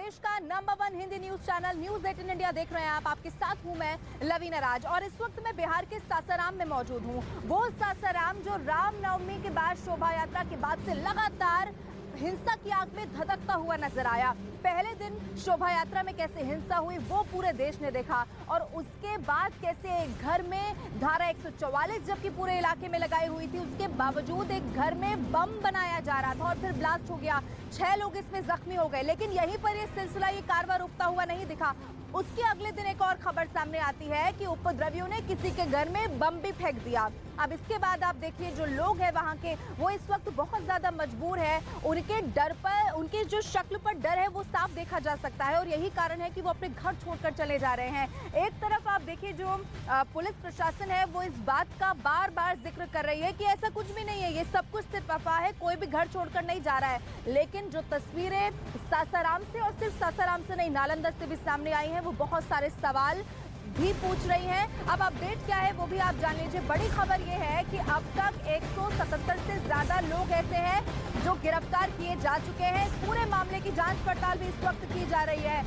देश का number 1 Hindi news channel news 18 India देख रहे हैं आप। आपके साथ हूं मैं लवीना राज और इस वक्त मैं बिहार के सासाराम में मौजूद हूं। वो सासाराम जो रामनवमी के बाद शोभा यात्रा के बाद से लगातार हिंसा की आग में धधकता हुआ नजर आया। पहले दिन शोभा यात्रा में कैसे हिंसा हुई वो पूरे देश ने देखा और उसके बाद कैसे एक घर में धारा 144 जबकि पूरे इलाके में लगाई हुई थी, उसके बावजूद एक घर में बम बनाया जा रहा था और फिर ब्लास्ट हो गया। 6 लोग इसमें जख्मी हो गए। लेकिन यहीं पर ये सिलसिला, ये कारवां रुकता हुआ नहीं दिखा। उसके अगले दिन एक और खबर सामने आती है कि उपद्रवियों ने किसी के घर में बम भी फेंक दिया। अब इसके बाद आप देखिए जो लोग हैं वहां के, वो इस वक्त बहुत ज्यादा मजबूर है। उनके डर पर, उनके जो शक्ल पर डर है वो साफ देखा जा सकता है और यही कारण है कि वो अपने घर छोड़कर चले जा रहे हैं। एक तरफ आप देखिए जो पुलिस प्रशासन है वो इस बात का बार बार जिक्र कर रही है कि ऐसा कुछ भी नहीं है, ये सब कुछ सिर्फ अफवाह है, कोई भी घर छोड़कर नहीं जा रहा है। लेकिन जो तस्वीरें सासाराम से और सिर्फ सासाराम से नहीं नालंदा से भी सामने आई हैं वो बहुत सारे सवाल भी पूछ रही हैं। अब अपडेट क्या है वो भी आप जान लीजिए। बड़ी खबर ये है कि अब तक 177 से ज्यादा लोग ऐसे हैं जो गिरफ्तार किए जा चुके हैं। पूरे मामले की जांच पड़ताल भी इस वक्त की जा रही है।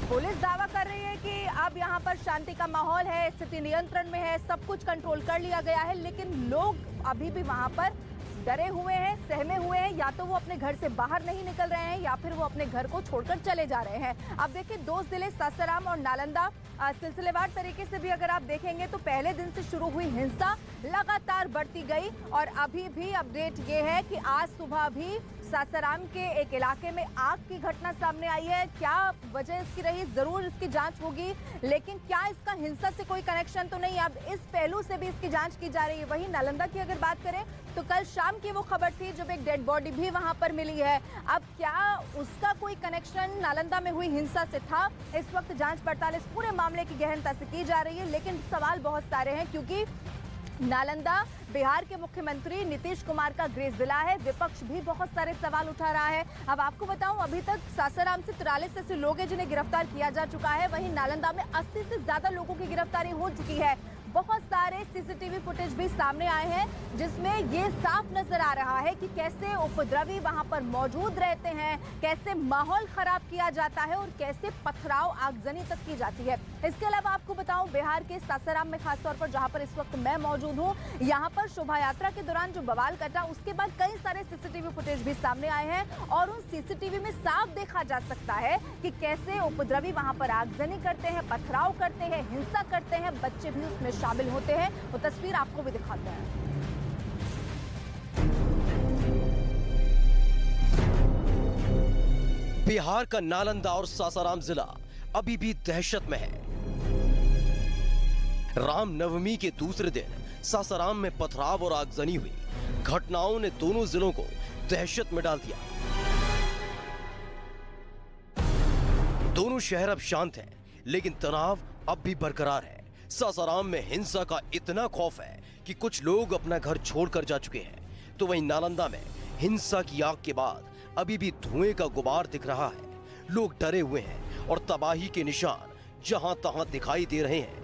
पुलिस दावा कर रही है कि अब यहाँ पर शांति का माहौल है, स्थिति नियंत्रण में है, सब कुछ कंट्रोल कर लिया गया है। लेकिन लोग अभी भी वहां पर डरे हुए हैं, सहमे हुए हैं। या तो वो अपने घर से बाहर नहीं निकल रहे हैं या फिर वो अपने घर को छोड़कर चले जा रहे हैं। अब देखिए दो जिले सासाराम और नालंदा, सिलसिलेवार तरीके से भी अगर आप देखेंगे तो पहले दिन से शुरू हुई हिंसा लगातार बढ़ती गई और अभी भी अपडेट ये है कि आज सुबह भी सासाराम के एक इलाके में आग की घटना सामने आई है। क्या वजह इसकी रही, जरूर इसकी जांच होगी, लेकिन क्या इसका हिंसा से कोई कनेक्शन तो नहीं, अब इस पहलू से भी इसकी जांच की जा रही है। वहीं नालंदा की अगर बात करें तो कल शाम की वो खबर थी जब एक डेड बॉडी भी वहां पर मिली है। अब क्या उसका कोई कनेक्शन नालंदा में हुई हिंसा से था, इस वक्त जांच पड़ताल इस पूरे मामले की गहनता से की जा रही है। लेकिन सवाल बहुत सारे हैं क्योंकि नालंदा बिहार के मुख्यमंत्री नीतीश कुमार का गृह जिला है। विपक्ष भी बहुत सारे सवाल उठा रहा है। अब आपको बताऊं अभी तक सासाराम से 43 ऐसे लोग हैं जिन्हें गिरफ्तार किया जा चुका है। वहीं नालंदा में 80 से ज्यादा लोगों की गिरफ्तारी हो चुकी है। बहुत सारे सीसीटीवी फुटेज भी सामने आए हैं जिसमें ये साफ नजर आ रहा है कि कैसे उपद्रवी वहां पर मौजूद रहते हैं, कैसे माहौल खराब किया जाता है और कैसे पथराव आगजनी तक की जाती है। इसके अलावा आपको बताऊं बिहार के सासाराम में खासतौर पर जहां पर इस वक्त मैं मौजूद हूं, यहां पर शोभा यात्रा के दौरान जो बवाल कटा उसके बाद कई सारे सीसीटीवी फुटेज भी सामने आए हैं और उन सीसीटीवी में साफ देखा जा सकता है कि कैसे उपद्रवी वहां पर आगजनी करते हैं, पथराव करते हैं, हिंसा करते हैं, बच्चे भी उसमें शामिल होते हैं। वो तस्वीर आपको भी दिखाते हैं। बिहार का नालंदा और सासाराम जिला अभी भी दहशत में है। रामनवमी के दूसरे दिन सासाराम में पथराव और आगजनी हुई घटनाओं ने दोनों जिलों को दहशत में डाल दिया। दोनों शहर अब शांत हैं, लेकिन तनाव अब भी बरकरार है। सासाराम में हिंसा का इतना खौफ है कि कुछ लोग अपना घर छोड़कर जा चुके हैं, तो वहीं नालंदा में हिंसा की आग के बाद अभी भी धुएं का गुबार दिख रहा है। लोग डरे हुए हैं और तबाही के निशान जहां तहां दिखाई दे रहे हैं।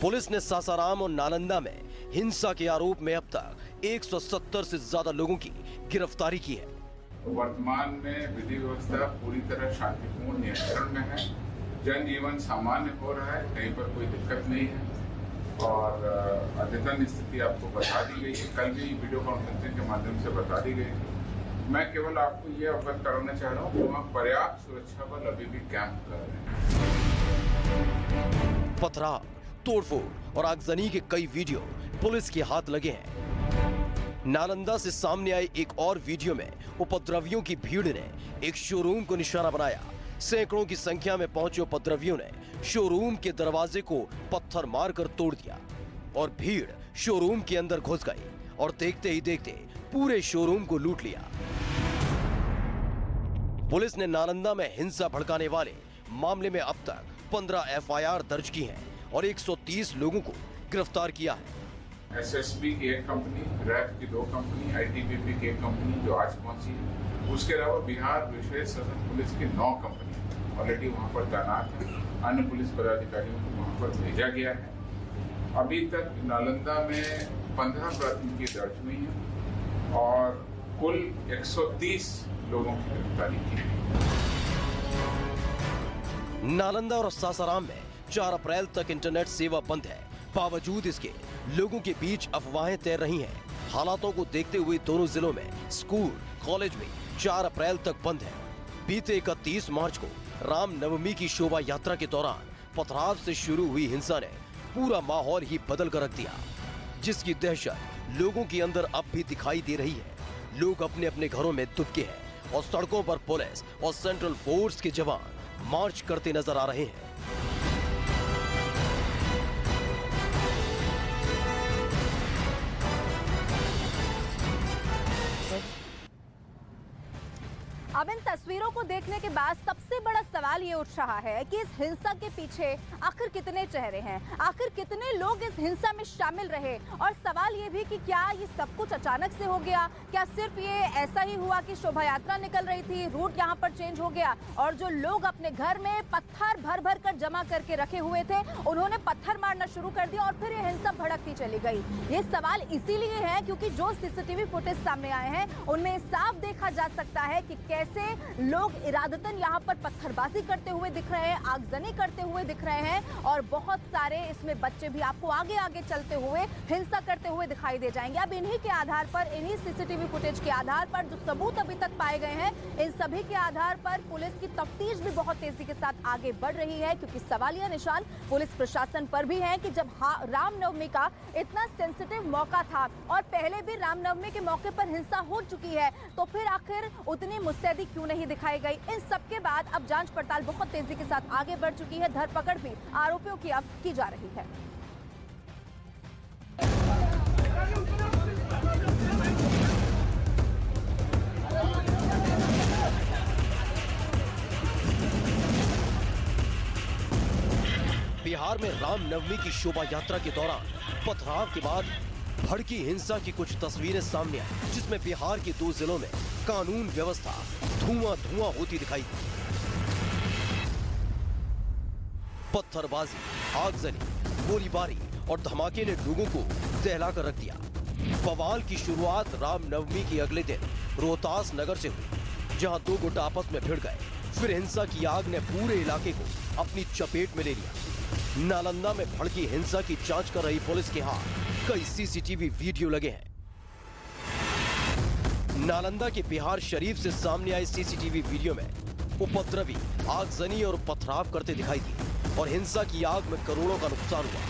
पुलिस ने सासाराम और नालंदा में हिंसा के आरोप में अब तक 170 से ज्यादा लोगों की गिरफ्तारी की है। वर्तमान में विधि व्यवस्था पूरी तरह शांतिपूर्ण नियंत्रण में है। जनजीवन सामान्य हो रहा है, कहीं पर कोई दिक्कत नहीं है और अद्यतन स्थिति आपको बता दी गई है। कल भी वीडियो कॉन्फ्रेंसिंग के माध्यम से बता दी गई थी। मैं केवल आपको ये अवगत कराना चाह रहा हूँ कि वहाँ पर्याप्त सुरक्षा बल अभी भी कैंप कर रहे हैं। पथराव, तोड़फोड़ और आगजनी के कई वीडियो पुलिस के हाथ लगे हैं। नालंदा से सामने आए एक और वीडियो में उपद्रवियों की भीड़ ने एक शोरूम को निशाना बनाया। सैकड़ों की संख्या में पहुंचे उपद्रवियों ने शोरूम के दरवाजे को पत्थर मारकर तोड़ दिया और भीड़ शोरूम के अंदर घुस गई और देखते ही देखते पूरे शोरूम को लूट लिया। पुलिस ने नालंदा में हिंसा भड़काने वाले मामले में अब तक 15 एफआईआर दर्ज की हैं और 130 लोगों को गिरफ्तार किया है। एसएसबी की एक कंपनी, रैफ की 2 कंपनी, आईटीबीपी की एक कंपनी जो आज पहुंची है। उसके अलावा बिहार विशेष सशस्त्र पुलिस की 9 कंपनी ऑलरेडी वहां पर तैनात है। अन्य पुलिस पदाधिकारियों को वहां पर भेजा गया है। अभी तक नालंदा में 15 प्राथमिकी दर्ज हुई है और कुल 130 लोगों की गिरफ्तारी की। नालंदा और सासाराम में 4 अप्रैल तक इंटरनेट सेवा बंद है। बावजूद इसके लोगों के बीच अफवाहें तैर रही हैं। हालातों को देखते हुए दोनों जिलों में स्कूल कॉलेज भी 4 अप्रैल तक बंद है। बीते 31 मार्च को रामनवमी की शोभा यात्रा के दौरान पथराव से शुरू हुई हिंसा ने पूरा माहौल ही बदल कर रख दिया, जिसकी दहशत लोगों के अंदर अब भी दिखाई दे रही है। लोग अपने अपने घरों में दुबके हैं और सड़कों पर पुलिस और सेंट्रल फोर्स के जवान मार्च करते नजर आ रहे हैं। अब इन तस्वीरों को देखने के बाद सबसे बड़ा सवाल ये उठ रहा है कि इस हिंसा के पीछे आखिर कितने चेहरे हैं, आखिर कितने लोग इस हिंसा में शामिल रहे। और सवाल ये भी कि क्या ये सब कुछ अचानक से हो गया, क्या सिर्फ ये ऐसा ही हुआ कि शोभा यात्रा निकल रही थी, रूट यहाँ पर चेंज हो गया और जो लोग अपने घर में पत्थर भर भर कर जमा करके रखे हुए थे उन्होंने पत्थर मारना शुरू कर दिया और फिर ये हिंसा भड़कती चली गई। ये सवाल इसीलिए है क्योंकि जो सीसीटीवी फुटेज सामने आए हैं उनमें साफ देखा जा सकता है कि कैसे लोग इरादतन यहाँ पर पत्थरबाजी करते हुए दिख रहे हैं, आगजनी करते हुए दिख रहे हैं और बहुत सारे इसमें बच्चे भी आपको आगे आगे चलते हुए हिंसा करते हुए दिखाई दे जाएंगे। अब इन्हीं के आधार पर, इन्हीं सीसीटीवी फुटेज के आधार पर जो सबूत अभी तक पाए गए हैं, इन सभी के आधार पर पुलिस की तफ्तीश भी बहुत तेजी के साथ आगे बढ़ रही है क्योंकि सवालिया निशान पुलिस प्रशासन पर भी है कि जब रामनवमी का इतना सेंसिटिव मौका था और पहले भी रामनवमी के मौके पर हिंसा हो चुकी है तो फिर आखिर उतनी मुस्तैदी क्यों नहीं दिखाई गई। इन सब के बाद अब जांच पड़ताल बहुत तेजी के साथ आगे बढ़ चुकी है, धरपकड़ भी आरोपियों की अब की जा रही है। बिहार में रामनवमी की शोभा यात्रा के दौरान पथराव के बाद भड़की हिंसा की कुछ तस्वीरें सामने आई, जिसमें बिहार के 2 जिलों में कानून व्यवस्था धुआं होती दिखाई दी। पत्थरबाजी, आगजनी, गोलीबारी और धमाके ने लोगों को दहला कर रख दिया। बवाल की शुरुआत रामनवमी के अगले दिन रोहतास नगर से हुई, जहां 2 गुट आपस में भिड़ गए। फिर हिंसा की आग ने पूरे इलाके को अपनी चपेट में ले लिया। नालंदा में भड़की हिंसा की जांच कर रही पुलिस के हाथ कई सीसीटीवी वीडियो लगे हैं। नालंदा के बिहार शरीफ से सामने आए सीसीटीवी वीडियो में उपद्रवी आगजनी और पथराव करते दिखाई दिए और हिंसा की आग में करोड़ों का नुकसान हुआ।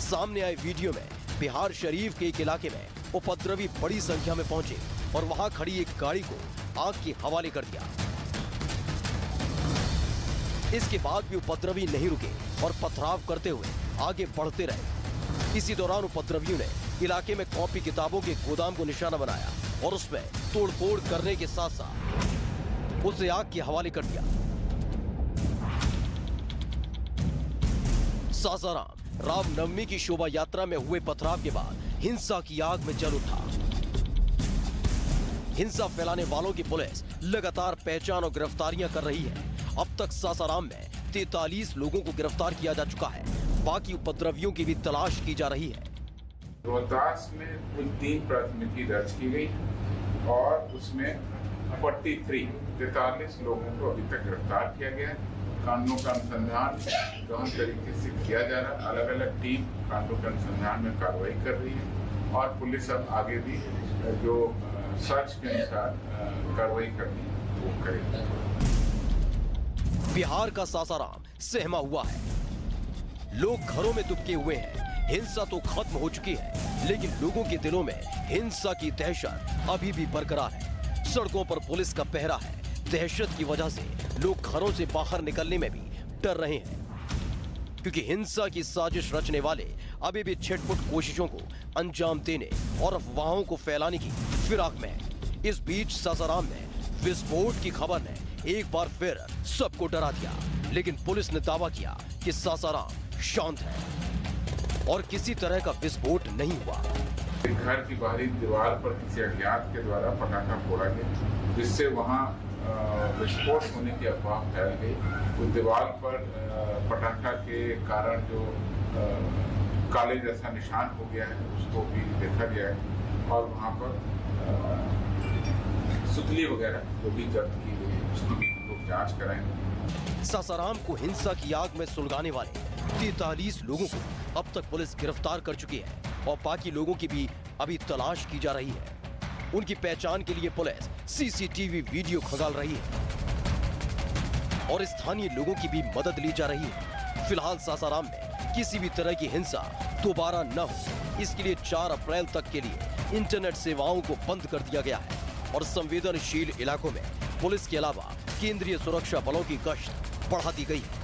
सामने आए वीडियो में बिहार शरीफ के एक इलाके में उपद्रवी बड़ी संख्या में पहुंचे और वहां खड़ी एक गाड़ी को आग के हवाले कर दिया। इसके बाद भी उपद्रवी नहीं रुके और पथराव करते हुए आगे बढ़ते रहे। इसी दौरान उपद्रवियों ने इलाके में कॉपी किताबों के गोदाम को निशाना बनाया और उसमें तोड़फोड़ करने के साथ साथ उसे आग के हवाले कर दिया। सासाराम रामनवमी की शोभा यात्रा में हुए पथराव के बाद हिंसा की आग में जल उठा। हिंसा फैलाने वालों की पुलिस लगातार पहचान और गिरफ्तारियां कर रही है। अब तक सासाराम में 43 लोगों को गिरफ्तार किया जा चुका है। बाकी उपद्रवियों की भी तलाश की जा रही है। रोहतास में कुल 3 प्राथमिकी दर्ज की गई और उसमें 43 लोगों को अभी तक गिरफ्तार किया गया है। कांडों का अनुसंधान गहन तरीके से किया जा रहा है। अलग अलग टीम कांडों के अनुसंधान में कार्रवाई कर रही है और पुलिस अब आगे भी जो सर्च के अनुसार कार्रवाई करनी है वो करेगी। बिहार का सासाराम सहमा हुआ है। लोग घरों में दुबके हुए हैं। हिंसा तो खत्म हो चुकी है, लेकिन लोगों के दिलों में हिंसा की दहशत अभी भी बरकरार है। सड़कों पर पुलिस का पहरा है। दहशत की वजह से लोग घरों से बाहर निकलने में भी डर रहे हैं, क्योंकि हिंसा की साजिश रचने वाले अभी भी छिटपुट कोशिशों को अंजाम देने और अफवाहों को फैलाने की फिराक में है। इस बीच सासाराम में विस्फोट की खबर ने एक बार फिर सबको डरा दिया, लेकिन पुलिस ने दावा किया कि सासाराम शांत है और किसी तरह का विस्फोट नहीं हुआ। घर की बाहरी दीवार पर किसी अज्ञात के द्वारा पटाखा फोड़ा गया, जिससे वहां विस्फोट होने की अफवाह फैल गई। उस दीवार पर पटाखा के कारण जो काले जैसा निशान हो गया है उसको भी देखा गया है और वहां पर सुतली वगैरह जो भी जब्त की गई है उसकी भी हम लोग जांच कराएंगे। सासाराम को हिंसा की आग में सुलगाने वाले 43 लोगों को अब तक पुलिस गिरफ्तार कर चुकी है और बाकी लोगों की भी अभी तलाश की जा रही है। उनकी पहचान के लिए पुलिस सीसीटीवी वीडियो खंगाल रही है और स्थानीय लोगों की भी मदद ली जा रही है। फिलहाल सासाराम में किसी भी तरह की हिंसा दोबारा न हो, इसके लिए 4 अप्रैल तक के लिए इंटरनेट सेवाओं को बंद कर दिया गया है और संवेदनशील इलाकों में पुलिस के अलावा केंद्रीय सुरक्षा बलों की गश्त बढ़ा दी गई है।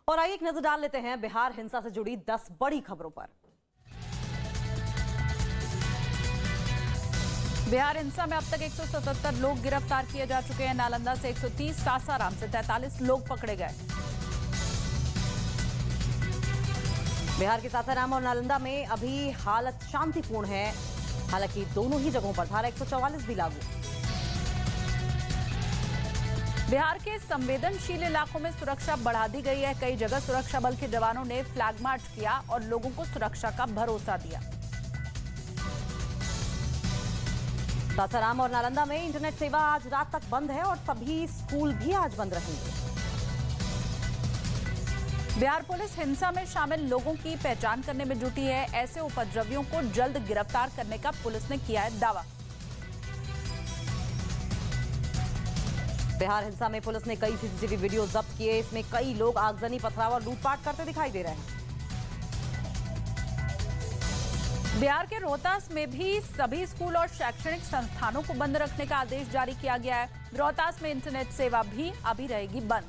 और आइए एक नजर डाल लेते हैं बिहार हिंसा से जुड़ी 10 बड़ी खबरों पर। बिहार हिंसा में अब तक 177 लोग गिरफ्तार किए जा चुके हैं। नालंदा से 130, सासाराम से 43 लोग पकड़े गए। बिहार के सासाराम और नालंदा में अभी हालत शांतिपूर्ण है, हालांकि दोनों ही जगहों पर धारा 144 भी लागू। बिहार के संवेदनशील इलाकों में सुरक्षा बढ़ा दी गई है। कई जगह सुरक्षा बल के जवानों ने फ्लैग मार्च किया और लोगों को सुरक्षा का भरोसा दिया। सासाराम और नालंदा में इंटरनेट सेवा आज रात तक बंद है और सभी स्कूल भी आज बंद रहेंगे। बिहार पुलिस हिंसा में शामिल लोगों की पहचान करने में जुटी है। ऐसे उपद्रवियों को जल्द गिरफ्तार करने का पुलिस ने किया है दावा। बिहार हिंसा में पुलिस ने कई सीसीटीवी वीडियो जब्त किए। इसमें कई लोग आगजनी, पथराव और लूटपाट करते दिखाई दे रहे हैं। बिहार के रोहतास में भी सभी स्कूल और शैक्षणिक संस्थानों को बंद रखने का आदेश जारी किया गया है। रोहतास में इंटरनेट सेवा भी अभी रहेगी बंद।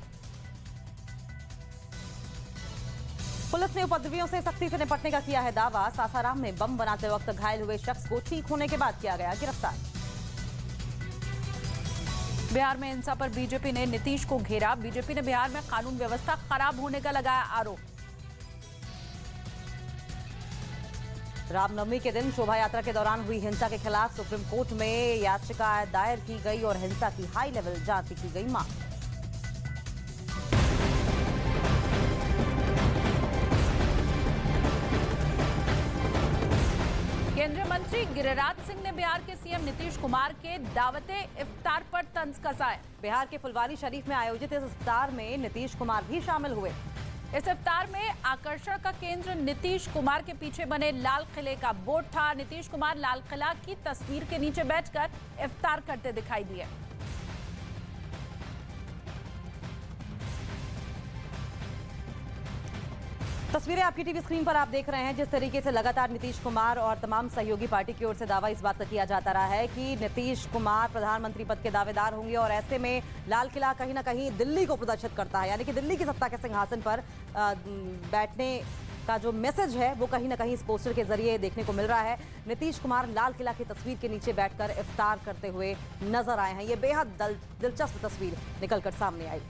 पुलिस ने उपद्रवियों से सख्ती से निपटने का किया है दावा। सासाराम में बम बनाते वक्त घायल हुए शख्स को ठीक होने के बाद किया गया गिरफ्तार। बिहार में हिंसा पर बीजेपी ने नीतीश को घेरा। बीजेपी ने बिहार में कानून व्यवस्था खराब होने का लगाया आरोप। रामनवमी के दिन शोभा यात्रा के दौरान हुई हिंसा के खिलाफ सुप्रीम कोर्ट में याचिका दायर की गई और हिंसा की हाई लेवल जांच की गई मांग। केंद्रीय मंत्री गिरिराज सिंह ने बिहार के सीएम नीतीश कुमार के दावते इफ्तार पर तंज कसा है। बिहार के फुलवारी शरीफ में आयोजित इस इफ्तार में नीतीश कुमार भी शामिल हुए। इस इफ्तार में आकर्षण का केंद्र नीतीश कुमार के पीछे बने लाल किले का बोर्ड था। नीतीश कुमार लाल किला की तस्वीर के नीचे बैठकर इफ्तार करते दिखाई दिए। तस्वीरें आपकी टीवी स्क्रीन पर आप देख रहे हैं। जिस तरीके से लगातार नीतीश कुमार और तमाम सहयोगी पार्टी की ओर से दावा इस बात का किया जाता रहा है कि नीतीश कुमार प्रधानमंत्री पद के दावेदार होंगे और ऐसे में लाल किला कहीं ना कहीं दिल्ली को प्रदर्शित करता है, यानी कि दिल्ली की सत्ता के सिंहासन पर बैठने का जो मैसेज है वो कहीं ना कहीं इस पोस्टर के जरिए देखने को मिल रहा है। नीतीश कुमार लाल किला की तस्वीर के नीचे बैठकर इफ्तार करते हुए नजर आए हैं। ये बेहद दिलचस्प तस्वीर निकलकर सामने आई।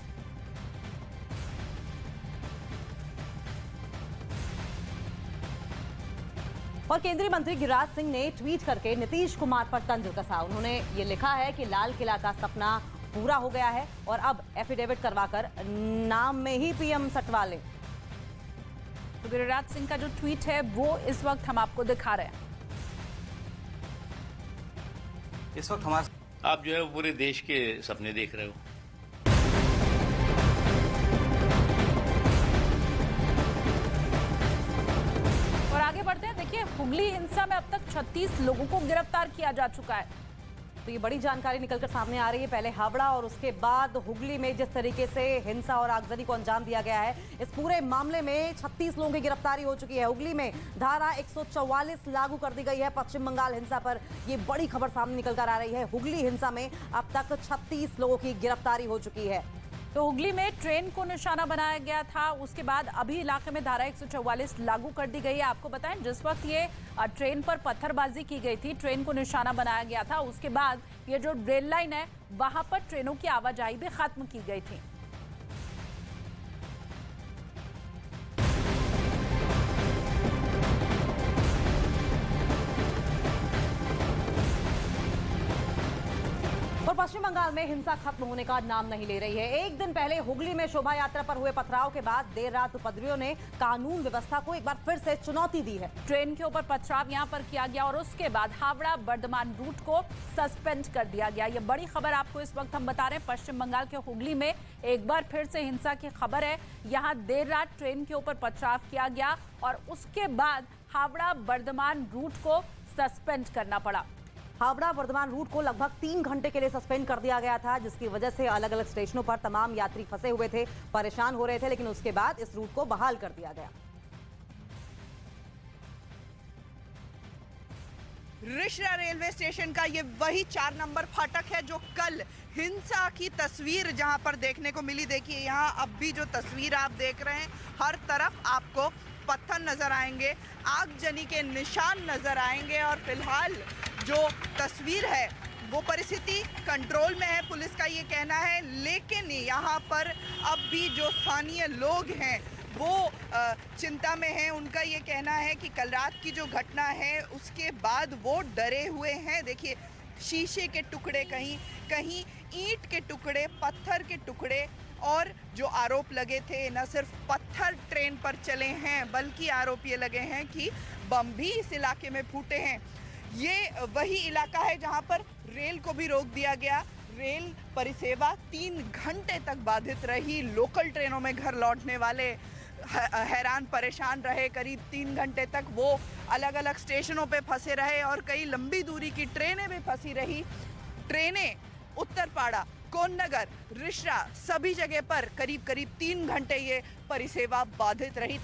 और केंद्रीय मंत्री गिरिराज सिंह ने ट्वीट करके नीतीश कुमार पर तंज कसा। उन्होंने ये लिखा है कि लाल किला का सपना पूरा हो गया है और अब एफिडेविट करवाकर नाम में ही पीएम सटवा ले। तो गिरिराज सिंह का जो ट्वीट है वो इस वक्त हम आपको दिखा रहे हैं। इस वक्त हमारे आप जो है पूरे देश के सपने देख रहे हो। और आगे बढ़ते हैं। देखिए, हुगली हिंसा में अब तक 36 लोगों को गिरफ्तार किया जा चुका है। तो ये बड़ी जानकारी निकलकर सामने आ रही है। पहले हावड़ा और उसके बाद हुगली में जिस तरीके से हिंसा और आगजनी को अंजाम दिया गया है, इस पूरे मामले में 36 लोगों की गिरफ्तारी हो चुकी है। हुगली में धारा 144 लागू कर दी गई है पश्चिम बंगाल हिंसा पर। ये बड़ी खबर सामने निकलकर आ रही है। हुगली हिंसा में अब तक 36 लोगों की गिरफ्तारी हो चुकी है। तो हुगली में ट्रेन को निशाना बनाया गया था, उसके बाद अभी इलाके में धारा 144 लागू कर दी गई है। आपको बताएं, जिस वक्त ये ट्रेन पर पत्थरबाजी की गई थी, ट्रेन को निशाना बनाया गया था, उसके बाद ये जो रेल लाइन है वहां पर ट्रेनों की आवाजाही भी खत्म की गई थी। और पश्चिम बंगाल में हिंसा खत्म होने का नाम नहीं ले रही है। एक दिन पहले हुगली में शोभा यात्रा पर हुए पथराव के बाद देर रात उपद्रवियों ने कानून व्यवस्था को एक बार फिर से चुनौती दी है। ट्रेन के ऊपर पथराव यहां पर किया गया और उसके बाद हावड़ा बर्धमान रूट को सस्पेंड कर दिया गया। ये बड़ी खबर आपको इस वक्त हम बता रहे हैं। पश्चिम बंगाल के हुगली में एक बार फिर से हिंसा की खबर है। यहां देर रात ट्रेन के ऊपर पथराव किया गया और उसके बाद हावड़ा बर्धमान रूट को सस्पेंड करना पड़ा। हावड़ा वर्धमान रूट को लगभग 3 घंटे के लिए सस्पेंड कर दिया गया था, जिसकी वजह से अलग अलग स्टेशनों पर तमाम यात्री फंसे हुए थे, परेशान हो रहे थे, लेकिन उसके बाद इस रूट को बहाल कर दिया गया। रिश्रा रेलवे स्टेशन का ये वही 4 नंबर फाटक है जो कल हिंसा की तस्वीर जहां पर देखने को मिली। देखिए यहाँ अब भी जो तस्वीर आप देख रहे हैं, हर तरफ आपको पत्थर नजर आएंगे, आगजनी के निशान नजर आएंगे और फिलहाल जो तस्वीर है वो परिस्थिति कंट्रोल में है, पुलिस का ये कहना है। लेकिन यहाँ पर अब भी जो स्थानीय लोग हैं वो चिंता में हैं। उनका ये कहना है कि कल रात की जो घटना है उसके बाद वो डरे हुए हैं। देखिए शीशे के टुकड़े, कहीं कहीं ईंट के टुकड़े, पत्थर के टुकड़े, और जो आरोप लगे थे न सिर्फ पत्थर ट्रेन पर चले हैं बल्कि आरोप ये लगे हैं कि बम भी इस इलाके में फूटे हैं। ये वही इलाका है जहां पर रेल को भी रोक दिया गया। रेल परिसेवा 3 घंटे तक बाधित रही। लोकल ट्रेनों में घर लौटने वाले हैरान परेशान रहे। करीब 3 घंटे तक वो अलग अलग स्टेशनों पे फंसे रहे और कई लंबी दूरी की ट्रेनें भी फंसी रही। ट्रेनें उत्तरपाड़ा, कोन्नगर, रिश्रा सभी जगह पर करीब करीब 3 घंटे ये परिसेवा बाधित रही।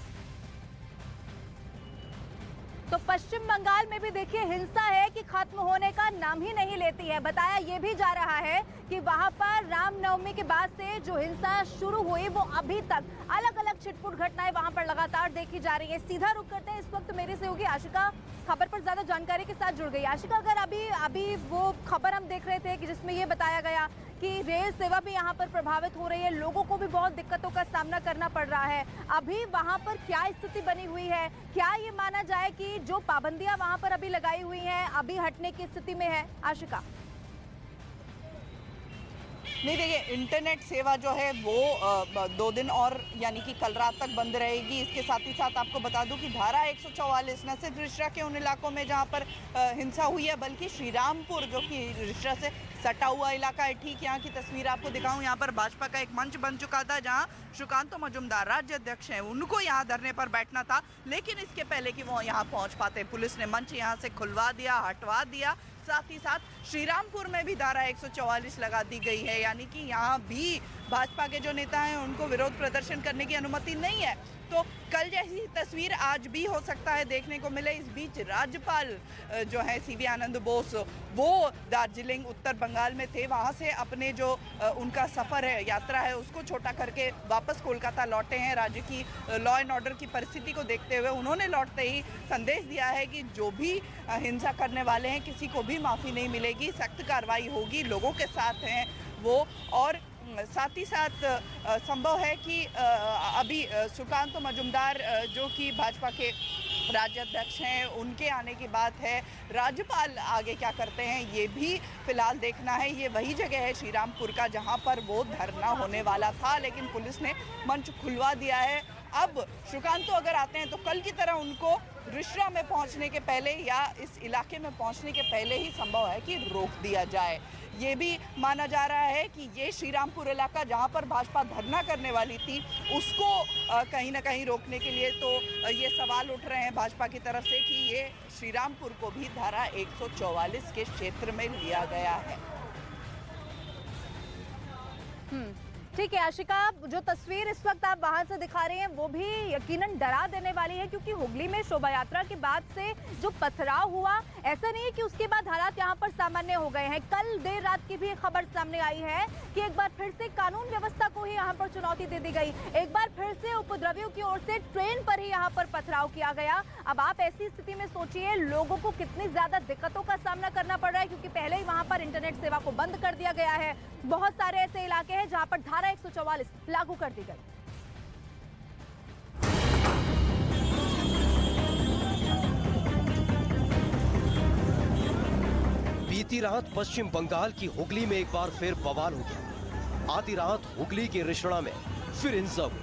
तो पश्चिम बंगाल में भी देखिए हिंसा है कि खत्म होने का नाम ही नहीं लेती है। बताया ये भी जा रहा है कि वहां पर रामनवमी के बाद से जो हिंसा शुरू हुई वो अभी तक अलग अलग छिटपुट घटनाएं वहां पर लगातार देखी जा रही है। सीधा रुक करते हैं, इस वक्त मेरे से होगी आशिका, खबर पर ज्यादा जानकारी के साथ जुड़ गई। आशिका, अगर अभी वो खबर हम देख रहे थे कि जिसमें ये बताया गया कि रेल सेवा भी यहाँ पर प्रभावित हो रही है, लोगों को भी बहुत दिक्कतों का सामना करना पड़ रहा है। अभी वहाँ पर क्या स्थिति बनी हुई है? क्या ये माना जाए कि जो पाबंदियां वहाँ पर अभी लगाई हुई हैं अभी हटने की स्थिति में है? आशिका, नहीं देखिए, इंटरनेट सेवा जो है वो 2 दिन और यानी कि कल रात तक बंद रहेगी। इसके साथ ही साथ आपको बता दूं कि धारा 144 न सिर्फ रिश्रा के उन इलाकों में जहां पर हिंसा हुई है बल्कि श्रीरामपुर जो कि रिश्रा से सटा हुआ इलाका है। ठीक यहाँ की तस्वीर आपको दिखाऊं, यहाँ पर भाजपा का एक मंच बन चुका था जहाँ सुकांतो मजुमदार राज्य अध्यक्ष हैं, उनको यहाँ धरने पर बैठना था, लेकिन इसके पहले कि वो यहाँ पहुँच पाते पुलिस ने मंच यहाँ से खुलवा दिया, हटवा दिया। साथ ही साथ श्रीरामपुर में भी धारा 144 लगा दी गई है, यानी कि यहाँ भी भाजपा के जो नेता हैं उनको विरोध प्रदर्शन करने की अनुमति नहीं है। तो कल जैसी तस्वीर आज भी हो सकता है देखने को मिले। इस बीच राज्यपाल जो है सीवी आनंद बोस वो दार्जिलिंग उत्तर बंगाल में थे, वहाँ से अपने जो उनका सफ़र है, यात्रा है, उसको छोटा करके वापस कोलकाता लौटे हैं। राज्य की लॉ एंड ऑर्डर की परिस्थिति को देखते हुए उन्होंने लौटते ही संदेश दिया है कि जो भी हिंसा करने वाले हैं किसी को भी माफ़ी नहीं मिलेगी, सख्त कार्रवाई होगी, लोगों के साथ हैं वो। और साथ ही साथ संभव है कि अभी सुकांतो मजुमदार जो कि भाजपा के राज्य अध्यक्ष हैं, उनके आने की बात है। राज्यपाल आगे क्या करते हैं ये भी फिलहाल देखना है। ये वही जगह है श्रीरामपुर का जहां पर वो धरना होने वाला था, लेकिन पुलिस ने मंच खुलवा दिया है। अब सुकांतो अगर आते हैं तो कल की तरह उनको रिश्रा में पहुंचने के पहले या इस इलाके में पहुंचने के पहले ही संभव है कि रोक दिया जाए। ये भी माना जा रहा है कि ये श्रीरामपुर इलाका जहां पर भाजपा धरना करने वाली थी उसको कहीं ना कहीं रोकने के लिए तो ये सवाल उठ रहे हैं भाजपा की तरफ से कि ये श्रीरामपुर को भी धारा 144 के क्षेत्र में लिया गया है। ठीक है आशिका, जो तस्वीर इस वक्त आप वहां से दिखा रहे हैं वो भी यकीनन डरा देने वाली है, क्योंकि हुगली में शोभा यात्रा के बाद से जो पथराव हुआ, ऐसा नहीं है कि उसके बाद हालात यहां पर सामान्य हो गए हैं। कल देर रात की भी खबर सामने आई है कि एक बार फिर से कानून व्यवस्था को ही यहां पर चुनौती दे दी गई। एक बार फिर से उपद्रवियों की ओर से ट्रेन पर ही यहाँ पर पथराव किया गया। अब आप ऐसी स्थिति में सोचिए लोगों को कितनी ज्यादा दिक्कतों का सामना करना पड़ रहा है, क्योंकि पहले ही वहां पर इंटरनेट सेवा को बंद कर दिया गया है। बहुत सारे ऐसे इलाके हैं जहां पर धारा 144 लागू कर दी गई। बीते बीती रात पश्चिम बंगाल की हुगली में एक बार फिर बवाल हो गया। आधी रात हुगली के रिषड़ा में फिर हिंसा हुई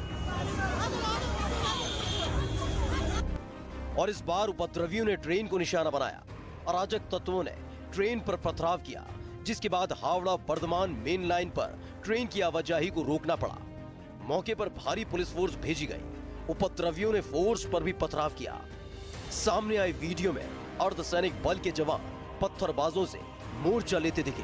और इस बार उपद्रवियों ने ट्रेन को निशाना बनाया। अराजक तत्वों ने ट्रेन पर पथराव किया, जिसके बाद हावड़ा बर्धमान मेन लाइन पर ट्रेन की आवाजाही को रोकना पड़ा। मौके पर भारी पुलिस फोर्स भेजी गई। उपद्रवियों ने फोर्स पर भी पथराव किया। सामने आए वीडियो में अर्धसैनिक बल के जवान पत्थरबाजों से मोर्चा लेते दिखे।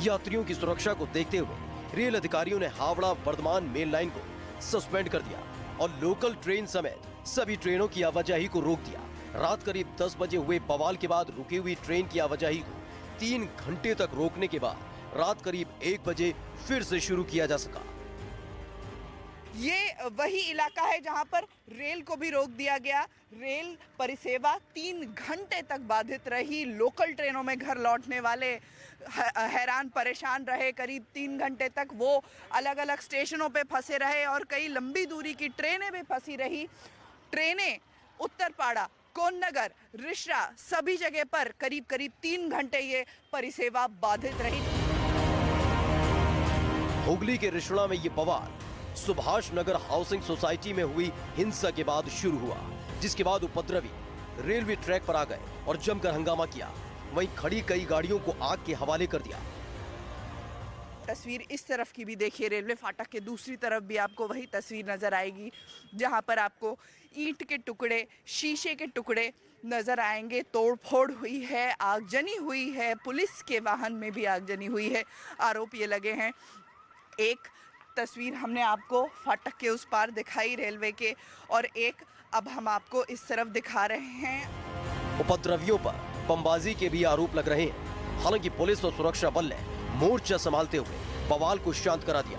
यात्रियों की सुरक्षा को देखते हुए रेल अधिकारियों ने हावड़ा बर्धमान मेन लाइन को सस्पेंड कर दिया और लोकल ट्रेन समेत सभी ट्रेनों की आवाजाही को रोक दिया। रात करीब 10 बजे हुए बवाल के बाद रुकी हुई ट्रेन की आवाजाही को 3 घंटे तक रोकने के बाद रात करीब 1 बजे फिर से शुरू किया जा सका। ये वही इलाका है जहां पर रेल को भी रोक दिया गया। रेल परिसेवा 3 घंटे तक बाधित रही। लोकल ट्रेनों में घर लौटने वाले हैरान परेशान रहे। करीब 3 घंटे तक वो अलग अलग स्टेशनों पे फंसे रहे और कई लंबी दूरी की ट्रेनें भी फंसी रही। ट्रेनें उत्तरपाड़ा, कोन्नगर, रिषड़ा सभी जगह पर करीब 3 घंटे ये परिसेवा बाधित रही। हुगली के रिषड़ा में ये बवाल सुभाष नगर हाउसिंग सोसाइटी में हुई हिंसा के बाद शुरू हुआ, जिसके बाद उपद्रवी रेलवे ट्रैक पर आ गए और जमकर हंगामा किया। वहीं खड़ी कई गाड़ियों को आग के हवाले कर दिया। तस्वीर इस तरफ की भी देखिए, रेलवे फाटक के दूसरी तरफ भी आपको वही तस्वीर नजर आएगी जहां पर आपको ईंट के टुकड़े, शीशे के टुकड़े नजर आएंगे। तोड़फोड़ हुई है, आगजनी हुई है, पुलिस के वाहन में भी आगजनी हुई है। आरोप ये लगे हैं। एक तस्वीर हमने आपको फाटक के उस पार दिखाई रेलवे के, और एक अब हम आपको इस तरफ दिखा रहे हैं। उपद्रवियों पर बमबाजी के भी आरोप लग रहे हैं। हालांकि पुलिस और सुरक्षा बल ने मोर्चा संभालते हुए बवाल को शांत करा दिया।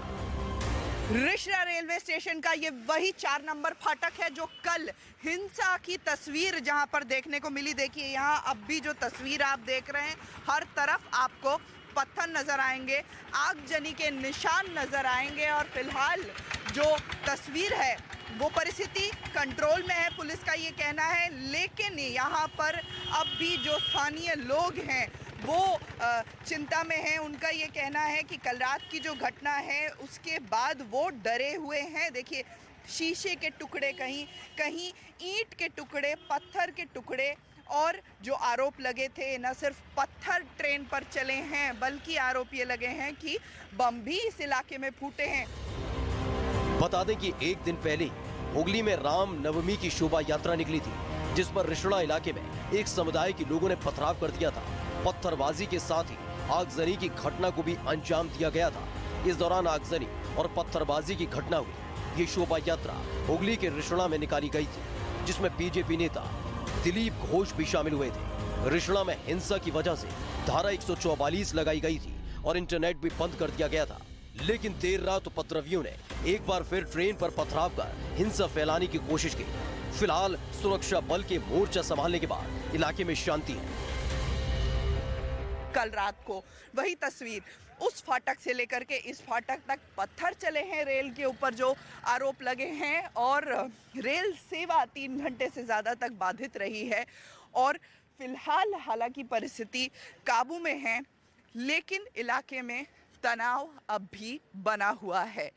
रिषड़ा रेलवे स्टेशन का ये वही 4 नंबर फाटक है जो कल हिंसा की तस्वीर जहां पर देखने को मिली। देखिए यहाँ अब भी जो तस्वीर आप देख रहे हैं, हर तरफ आपको पत्थर नजर आएंगे, आगजनी के निशान नजर आएंगे। और फिलहाल जो तस्वीर है वो परिस्थिति कंट्रोल में है, पुलिस का ये कहना है। लेकिन यहाँ पर अब भी जो स्थानीय लोग हैं वो चिंता में हैं। उनका ये कहना है कि कल रात की जो घटना है उसके बाद वो डरे हुए हैं। देखिए शीशे के टुकड़े, कहीं ईंट के टुकड़े, पत्थर के टुकड़े, और जो आरोप लगे थे न सिर्फ पत्थर ट्रेन पर चले हैं बल्कि आरोप ये लगे हैं कि बम भी इस इलाके में फूटे हैं। बता दें कि एक दिन पहले हुगली में राम नवमी की शोभा यात्रा निकली थी, जिस पर रिषड़ा इलाके में एक समुदाय के लोगों ने पथराव कर दिया था। पत्थरबाजी के साथ ही आगजनी की घटना को भी अंजाम दिया गया था। इस दौरान आगजनी और पत्थरबाजी की घटना हुई। ये शोभा यात्रा हुगली के रिषड़ा में निकाली गई थी, जिसमें बीजेपी नेता दिलीप घोष भी शामिल हुए थे। रिषड़ा में हिंसा की वजह से धारा 144 लगाई गई थी और इंटरनेट भी बंद कर दिया गया था। लेकिन देर रात उपद्रवियों ने एक बार फिर ट्रेन पर पथराव कर हिंसा फैलाने की कोशिश की। फिलहाल सुरक्षा बल के मोर्चा संभालने के बाद इलाके में शांति है। कल रात को वही तस्वीर, उस फाटक से लेकर के इस फाटक तक पत्थर चले हैं रेल के ऊपर जो आरोप लगे हैं, और रेल सेवा 3 घंटे से ज़्यादा तक बाधित रही है। और फिलहाल हालांकि परिस्थिति काबू में है, लेकिन इलाके में तनाव अब भी बना हुआ है।